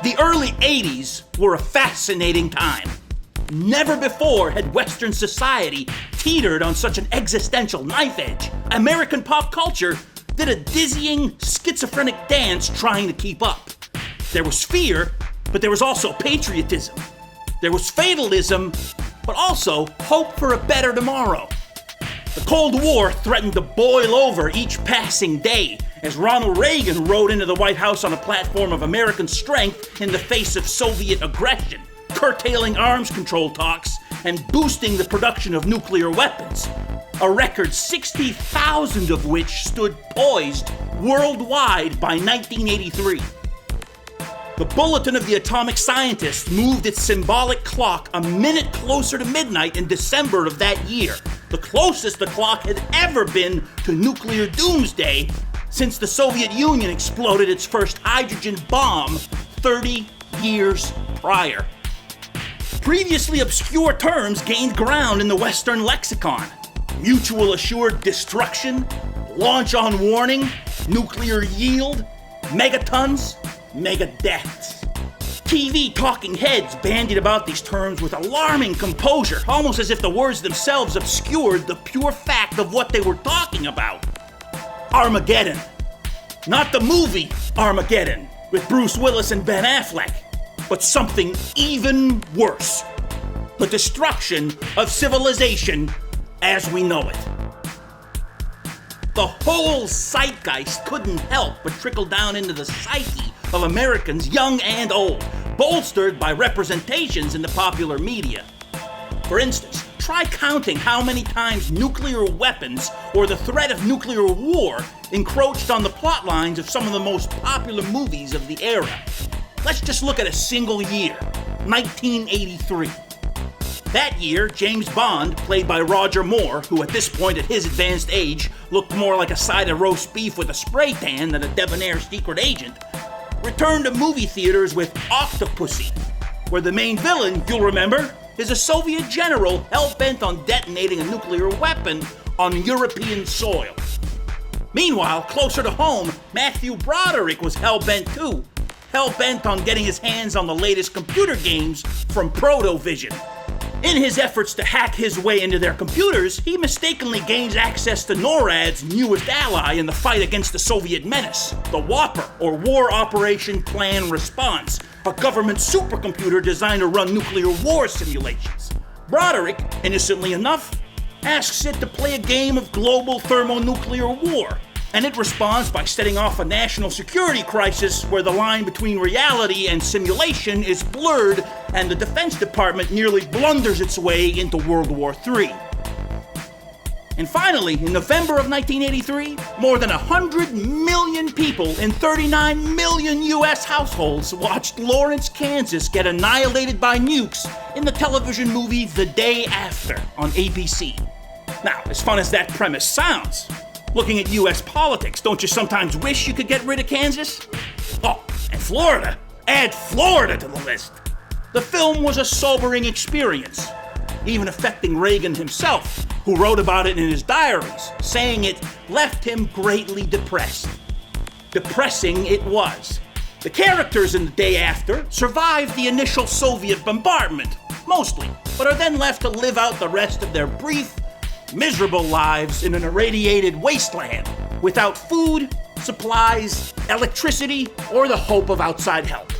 The early 80s were a fascinating time. Never before had Western society teetered on such an existential knife edge. American pop culture did a dizzying, schizophrenic dance trying to keep up. There was fear, but there was also patriotism. There was fatalism, but also hope for a better tomorrow. The Cold War threatened to boil over each passing day as Ronald Reagan rode into the White House on a platform of American strength in the face of Soviet aggression, curtailing arms control talks and boosting the production of nuclear weapons, a record 60,000 of which stood poised worldwide by 1983. The Bulletin of the Atomic Scientist moved its symbolic clock a minute closer to midnight in December of that year, the closest the clock had ever been to nuclear doomsday since the Soviet Union exploded its first hydrogen bomb 30 years prior. Previously obscure terms gained ground in the Western lexicon. Mutual assured destruction, launch on warning, nuclear yield, megatons, megadeaths. TV talking heads bandied about these terms with alarming composure, almost as if the words themselves obscured the pure fact of what they were talking about. Armageddon. Not the movie Armageddon with Bruce Willis and Ben Affleck, but something even worse. The destruction of civilization as we know it. The whole zeitgeist couldn't help but trickle down into the psyche of Americans young and old, bolstered by representations in the popular media. For instance, try counting how many times nuclear weapons or the threat of nuclear war encroached on the plot lines of some of the most popular movies of the era. Let's just look at a single year, 1983. That year, James Bond, played by Roger Moore, who at this point at his advanced age looked more like a side of roast beef with a spray tan than a debonair secret agent, returned to movie theaters with Octopussy, where the main villain, you'll remember, is a Soviet general hell-bent on detonating a nuclear weapon on European soil. Meanwhile, closer to home, Matthew Broderick was hell-bent too, hell-bent on getting his hands on the latest computer games from Protovision. In his efforts to hack his way into their computers, he mistakenly gains access to NORAD's newest ally in the fight against the Soviet menace, the WOPR, or War Operation Plan Response, a government supercomputer designed to run nuclear war simulations. Broderick, innocently enough, asks it to play a game of global thermonuclear war, and it responds by setting off a national security crisis where the line between reality and simulation is blurred and the Defense Department nearly blunders its way into World War III. And finally, in November of 1983, more than 100 million people in 39 million US households watched Lawrence, Kansas get annihilated by nukes in the television movie The Day After on ABC. Now, as fun as that premise sounds, looking at US politics, don't you sometimes wish you could get rid of Kansas? Oh, and Florida. Add Florida to the list. The film was a sobering experience, even affecting Reagan himself, who wrote about it in his diaries, saying it left him greatly depressed. Depressing it was. The characters in The Day After survived the initial Soviet bombardment, mostly, but are then left to live out the rest of their brief, miserable lives in an irradiated wasteland without food, supplies, electricity, or the hope of outside help.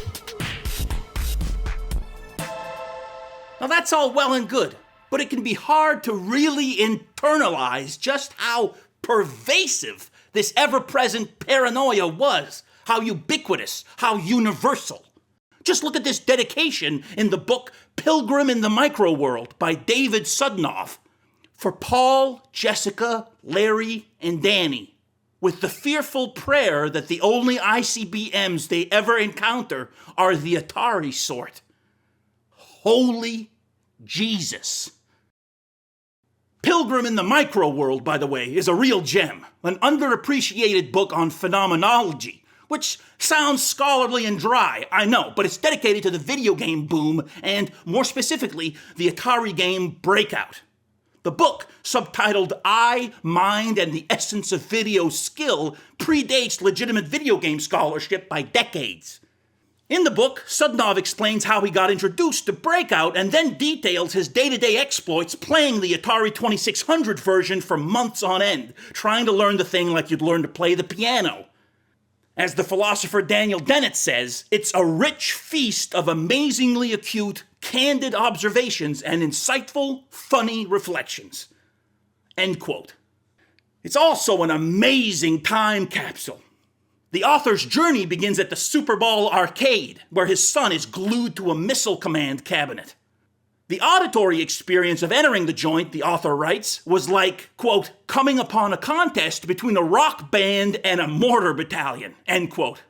Now that's all well and good, but it can be hard to really internalize just how pervasive this ever-present paranoia was, how ubiquitous, how universal. Just look at this dedication in the book Pilgrim in the Microworld by David Sudanoff. For Paul, Jessica, Larry, and Danny, with the fearful prayer that the only ICBMs they ever encounter are the Atari sort. Holy Jesus. Pilgrim in the Microworld, by the way, is a real gem, an underappreciated book on phenomenology, which sounds scholarly and dry, I know, but it's dedicated to the video game boom and, more specifically, the Atari game Breakout. The book, subtitled I, Mind, and the Essence of Video Skill, predates legitimate video game scholarship by decades. In the book, Sudnov explains how he got introduced to Breakout and then details his day-to-day exploits playing the Atari 2600 version for months on end, trying to learn the thing like you'd learn to play the piano. As the philosopher Daniel Dennett says, it's a rich feast of amazingly acute, candid observations and insightful, funny reflections. End quote. It's also an amazing time capsule. The author's journey begins at the Super Bowl arcade, where his son is glued to a missile command cabinet. The auditory experience of entering the joint, the author writes, was like, quote, coming upon a contest between a rock band and a mortar battalion, end quote.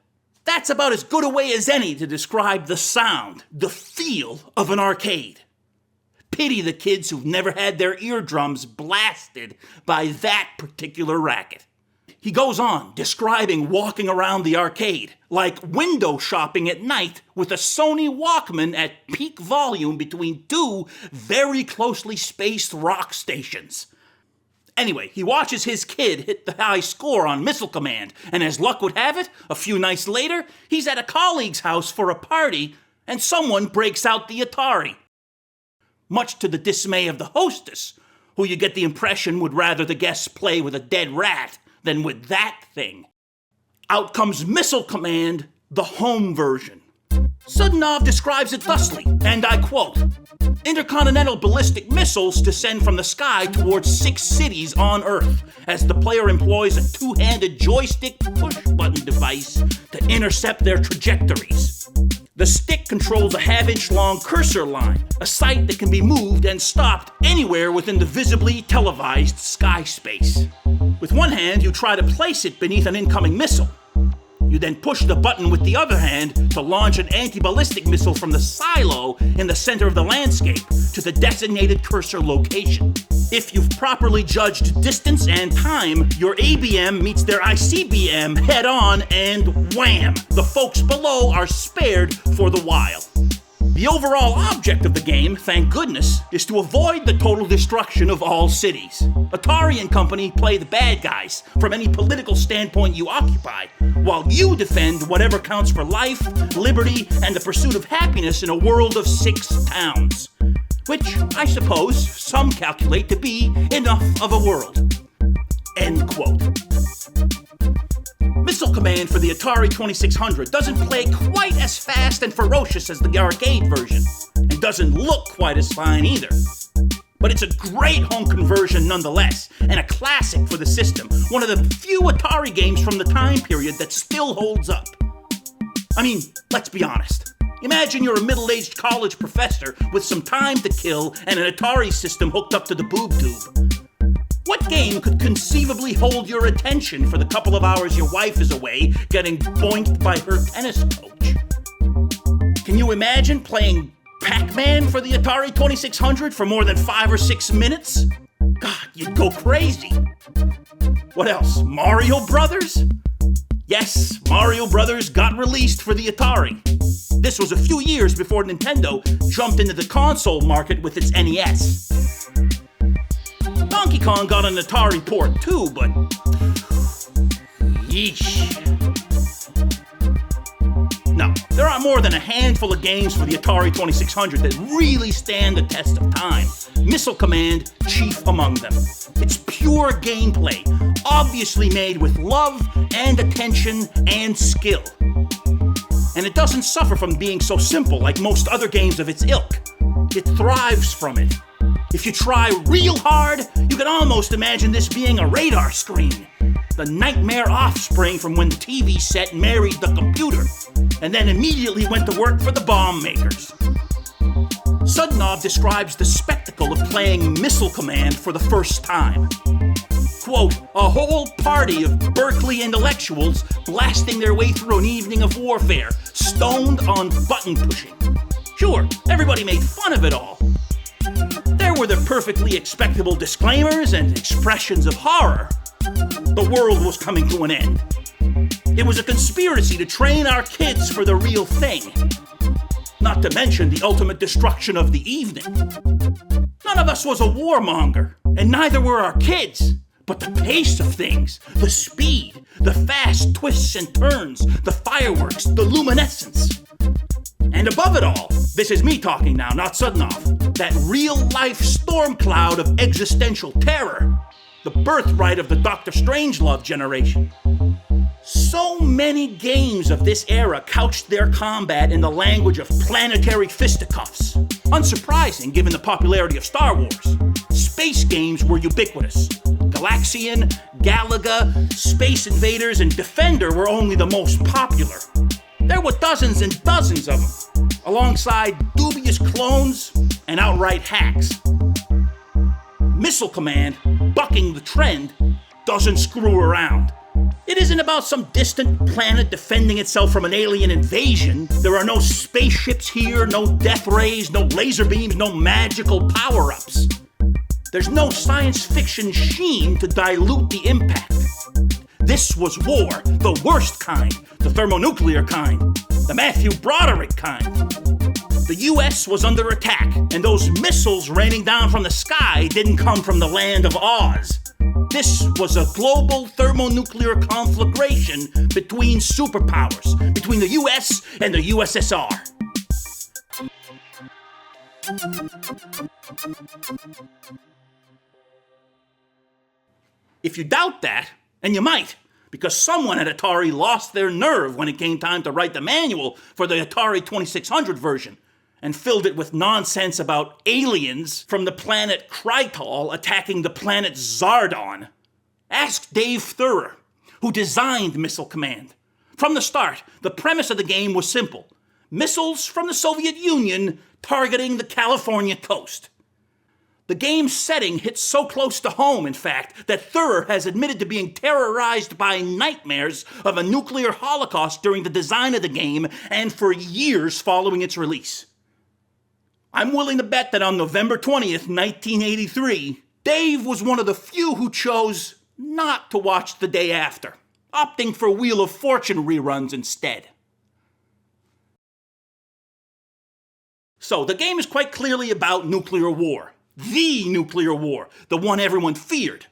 That's about as good a way as any to describe the sound, the feel of an arcade. Pity the kids who've never had their eardrums blasted by that particular racket. He goes on, describing walking around the arcade, like window shopping at night with a Sony Walkman at peak volume between two very closely spaced rock stations. Anyway, he watches his kid hit the high score on Missile Command, and as luck would have it, a few nights later, he's at a colleague's house for a party, and someone breaks out the Atari. Much to the dismay of the hostess, who you get the impression would rather the guests play with a dead rat than with that thing. Out comes Missile Command, the home version. Sudnov describes it thusly, and I quote, intercontinental ballistic missiles descend from the sky towards 6 cities on Earth, as the player employs a two-handed joystick push-button device to intercept their trajectories. The stick controls a half-inch-long cursor line, a sight that can be moved and stopped anywhere within the visibly televised sky space. With one hand, you try to place it beneath an incoming missile. You then push the button with the other hand to launch an anti-ballistic missile from the silo in the center of the landscape to the designated cursor location. If you've properly judged distance and time, your ABM meets their ICBM head-on and wham! The folks below are spared for the while. The overall object of the game, thank goodness, is to avoid the total destruction of all cities. Atari and company play the bad guys from any political standpoint you occupy, while you defend whatever counts for life, liberty, and the pursuit of happiness in a world of 6 towns. Which, I suppose, some calculate to be enough of a world. End quote. Missile Command for the Atari 2600 doesn't play quite as fast and ferocious as the arcade version, and doesn't look quite as fine either. But it's a great home conversion nonetheless, and a classic for the system, one of the few Atari games from the time period that still holds up. I mean, let's be honest. Imagine you're a middle-aged college professor with some time to kill and an Atari system hooked up to the boob tube. What game could conceivably hold your attention for the couple of hours your wife is away getting boinked by her tennis coach? Can you imagine playing Pac-Man for the Atari 2600 for more than 5 or 6 minutes? God, you'd go crazy. What else? Mario Brothers? Yes, Mario Brothers got released for the Atari. This was a few years before Nintendo jumped into the console market with its NES. Donkey Kong got an Atari port too, but yeesh. No, there are more than a handful of games for the Atari 2600 that really stand the test of time. Missile Command, chief among them. It's pure gameplay, obviously made with love and attention and skill. And it doesn't suffer from being so simple like most other games of its ilk. It thrives from it. If you try real hard, you can almost imagine this being a radar screen. The nightmare offspring from when the TV set married the computer, and then immediately went to work for the bomb makers. Sudnov describes the spectacle of playing Missile Command for the first time. Quote, a whole party of Berkeley intellectuals blasting their way through an evening of warfare, stoned on button pushing. Sure, everybody made fun of it all. There were the perfectly expectable disclaimers and expressions of horror. The world was coming to an end. It was a conspiracy to train our kids for the real thing. Not to mention the ultimate destruction of the evening. None of us was a warmonger, and neither were our kids. But the pace of things, the speed, the fast twists and turns, the fireworks, the luminescence. And above it all, this is me talking now, not Sudanoff, that real-life storm cloud of existential terror, the birthright of the Dr. Strangelove generation. So many games of this era couched their combat in the language of planetary fisticuffs. Unsurprising given the popularity of Star Wars. Space games were ubiquitous. Galaxian, Galaga, Space Invaders, and Defender were only the most popular. There were dozens and dozens of them, alongside dubious clones and outright hacks. Missile Command, bucking the trend, doesn't screw around. It isn't about some distant planet defending itself from an alien invasion. There are no spaceships here, no death rays, no laser beams, no magical power-ups. There's no science fiction sheen to dilute the impact. This was war, the worst kind, the thermonuclear kind, the Matthew Broderick kind. The US was under attack, and those missiles raining down from the sky didn't come from the land of Oz. This was a global thermonuclear conflagration between superpowers, between the US and the USSR. If you doubt that, and you might, because someone at Atari lost their nerve when it came time to write the manual for the Atari 2600 version, and filled it with nonsense about aliens from the planet Krytal attacking the planet Zardon. Ask Dave Thurer, who designed Missile Command. From the start, the premise of the game was simple. Missiles from the Soviet Union targeting the California coast. The game's setting hits so close to home, in fact, that Thurer has admitted to being terrorized by nightmares of a nuclear holocaust during the design of the game and for years following its release. I'm willing to bet that on November 20th, 1983, Dave was one of the few who chose not to watch the day after, opting for Wheel of Fortune reruns instead. So, the game is quite clearly about nuclear war. The nuclear war, the one everyone feared.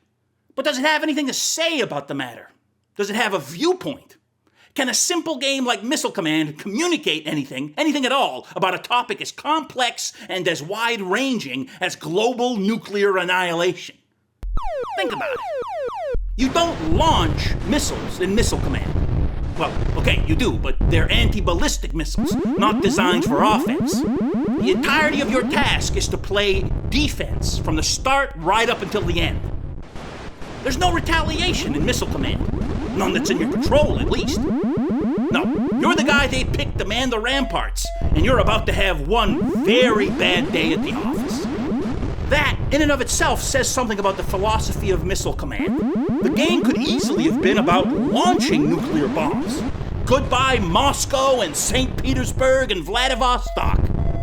But does it have anything to say about the matter? Does it have a viewpoint? Can a simple game like Missile Command communicate anything at all, about a topic as complex and as wide-ranging as global nuclear annihilation? Think about it. You don't launch missiles in Missile Command. Well, okay, you do, but they're anti-ballistic missiles, not designed for offense. The entirety of your task is to play defense from the start right up until the end. There's no retaliation in Missile Command. None that's in your control, at least. No, you're the guy they picked to man the ramparts, and you're about to have one very bad day at the office. That, in and of itself, says something about the philosophy of Missile Command. The game could easily have been about launching nuclear bombs. Goodbye Moscow and St. Petersburg and Vladivostok.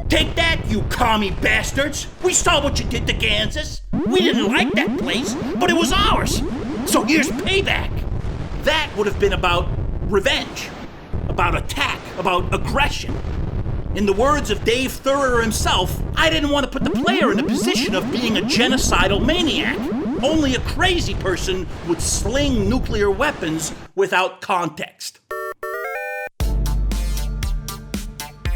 Take that, you commie bastards! We saw what you did to Kansas. We didn't like that place, but it was ours. So here's payback. That would have been about revenge, about attack, about aggression. In the words of Dave Thurer himself, I didn't want to put the player in a position of being a genocidal maniac. Only a crazy person would sling nuclear weapons without context.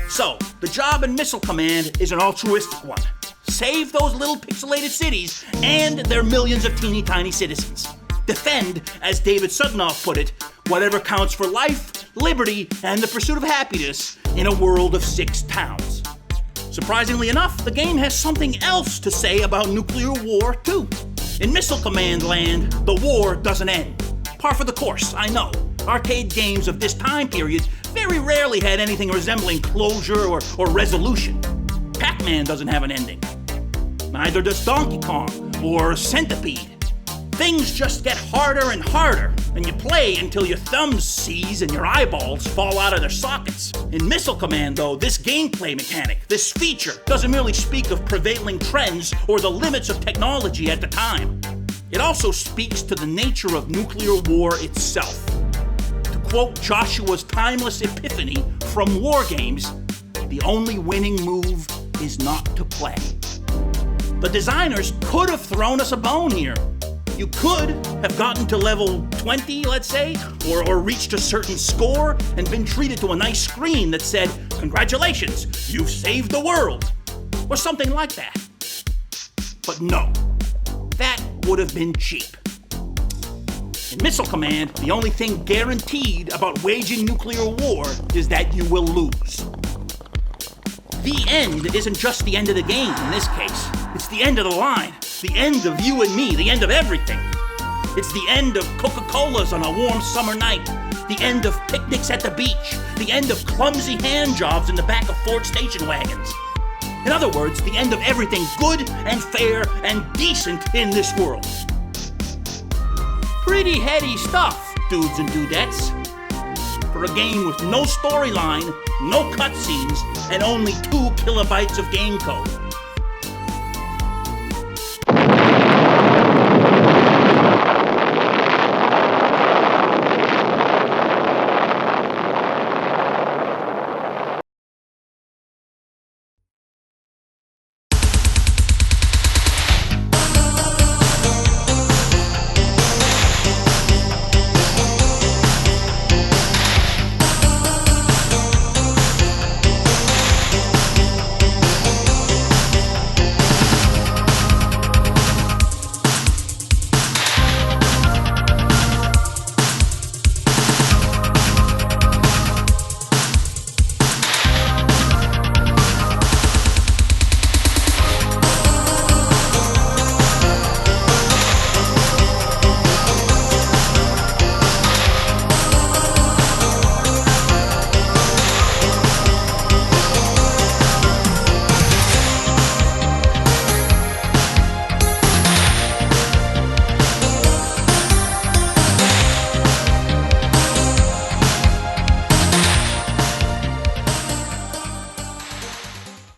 So, the job in Missile Command is an altruistic one. Save those little pixelated cities and their millions of teeny tiny citizens. Defend, as David Sudanoff put it, whatever counts for life, liberty, and the pursuit of happiness in a world of 6 towns. Surprisingly enough, the game has something else to say about nuclear war, too. In Missile Command land, the war doesn't end. Par for the course, I know. Arcade games of this time period very rarely had anything resembling closure or resolution. Pac-Man doesn't have an ending. Neither does Donkey Kong or Centipede. Things just get harder and harder, and you play until your thumbs seize and your eyeballs fall out of their sockets. In Missile Command, though, this gameplay mechanic, this feature, doesn't merely speak of prevailing trends or the limits of technology at the time. It also speaks to the nature of nuclear war itself. To quote Joshua's timeless epiphany from WarGames, the only winning move is not to play. The designers could have thrown us a bone here. You could have gotten to level 20, let's say, or reached a certain score and been treated to a nice screen that said, "Congratulations, you've saved the world," or something like that. But no, that would have been cheap. In Missile Command, the only thing guaranteed about waging nuclear war is that you will lose. The end isn't just the end of the game in this case. It's the end of the line, the end of you and me, the end of everything. It's the end of Coca-Colas on a warm summer night, the end of picnics at the beach, the end of clumsy hand jobs in the back of Ford station wagons. In other words, the end of everything good and fair and decent in this world. Pretty heady stuff, dudes and dudettes. For a game with no storyline, no cutscenes, and only 2 kilobytes of game code.